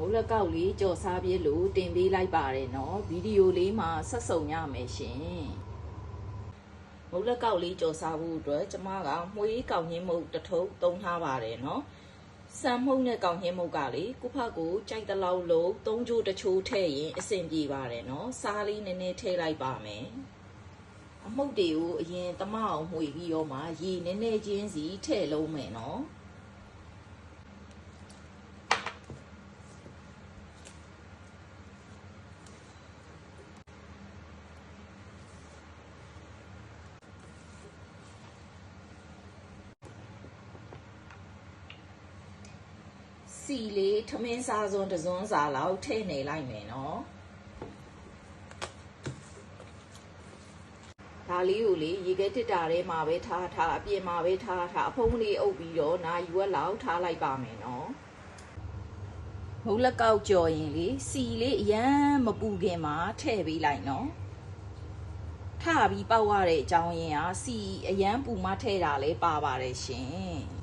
မိုးလက်ကောက်လေးကြော်စားပြလို့တင်ပေးလိုက်ပါတယ်နော်ဗီဒီယိုလေးမှာဆက်စုံရမယ်ရှင်မိုးလက်ကောက်လေးကြော်စားဖို့အတွက်ကျမကမွှေးကောက်ညင်းမုတ်တစ်ထုပ်သုံးထားပါတယ်နော်စံမှုန့်နဲ့ကောက်ညင်းမုတ်ကလေကိုဖက်ကိုကြိုက်တဲ့လောက်လို့သုံးချိုးတစ်ချိုးထည့်ရင်အဆင်ပြေပါတယ်နော်စားလေးနည်းနည်းထည့်လိုက်ပါမယ်အမှုတ်တွေကိုအရင်တမအောင်မှွေပြီးတော့မှရေနည်းနည်းချင်းစီထည့်လုံးမယ်နော်စီလေးထမင်းစားစွန်းတစ်စွန်းစာလောက်ထည့်နေလိုက်မယ်နော်ဒါလေးကိုလေရေခဲတစ်တာထဲမှာပဲထားအပြင်မှာပဲထားအဖုံးလေးအုပ်ပြီးတော့နာယူဝက်လောက်ထားလိုက်ပါမယ်နော်မုတ်လက်ကောက်ကြော်ရင်လေစီလေးအရန်မပူခင်မှာထည့်ပေးလိုက်နော်ထပြီးပေါက်ရတဲ့အကြောင်းရင်းကစီအရန်ပူမှထည့်တာလဲပါပါတယ်ရှင်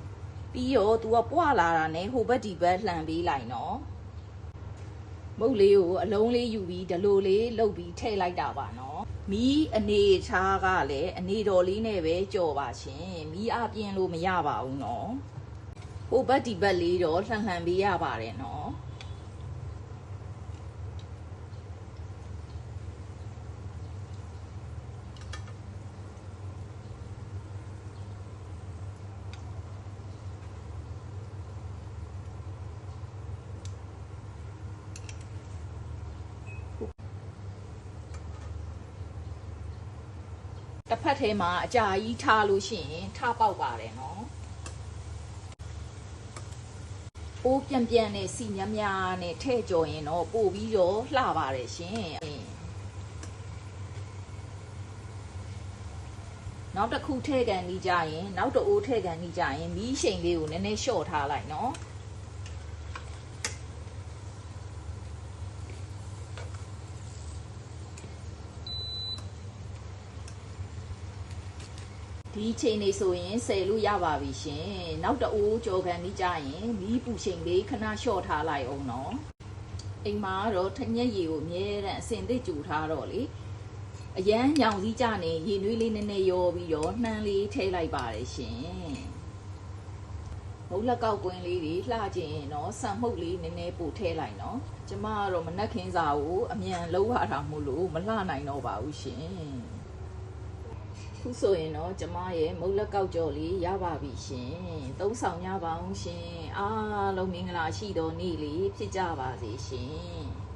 ပြီးတော့သူကပွာလာတာနဲ့ဟိုဘက်ဒီဘက်လှန်ပေးလိုက်နော်မုတ်လေးကိုအလုံးလေးယူပြီးဒီလိုလေးလှုပ်ပြီးထည့်လိုက်တာပါနော်မီးအနေချားကလည်းအနေတော်လေးနဲ့ပဲကြော်ပါရှင်မီးအပြင်းလို့မရပါဘူးနော်ဟိုဘက်ဒီဘက်လေးတော့လှန်ပေးရပါတယ်နော်တစ်ဖက်ထဲမှာအကြာကြီးထားလို့ရှိရင်ထားပေါက်ပါတယ်နော်ပိုးပြန်နဲ့စီများနဲ့ထည့်ကြော်ရင်တော့ပို့ပြီးတော့လှပါတယ်ရှင်နောက်တစ်ခုထည့်ကန်ပြီးကြရင်နောက်တအိုးထည့်ကန်ပြီးကြရင်မီးရှိန်လေးကိုနည်းနည်းလျှော့ထားလိုက်နော်ဒီချိန်နေဆိုရင်ဆယ်လို့ရပါပြီရှင်နောက်တအိုးကြော်ခံပြီးကြရင်မီးပူချိန်လေးခဏလျှော့ထားလိုက်အောင်နော်အိမ်မှာတော့ထညက်ရည်ကိုအမြဲတမ်းအစင်သစ်ကြူထားတော့လေအရန်ညောင်စည်းကြနေရေနွေးလေးနည်းနည်းရောပြီးတော့နှမ်းလေးထည့်လိုက်ပါတယ်ရှင်မုတ်လက်ကောက်ကွင်းလေးတွေလှကျင်တော့ဆံမှုတ်လေးနည်းနည်းပို့ထည့်လိုက်နော်ကျမကတော့မနက်ခင်းစာကိုအမြန်လုံးရတာမို့လို့မလှနိုင်တော့ပါဘူးရှင်ခုဆိုရင်တော့ကျမရဲ့မုတ်လက်ကောက်ကြော်လေးရပါပြီရှင်သုံးဆောင်ရပါအောင်ရှင်အားလုံးမင်္ဂလာရှိတော်နေ့လေးဖြစ်ကြပါစေရှင်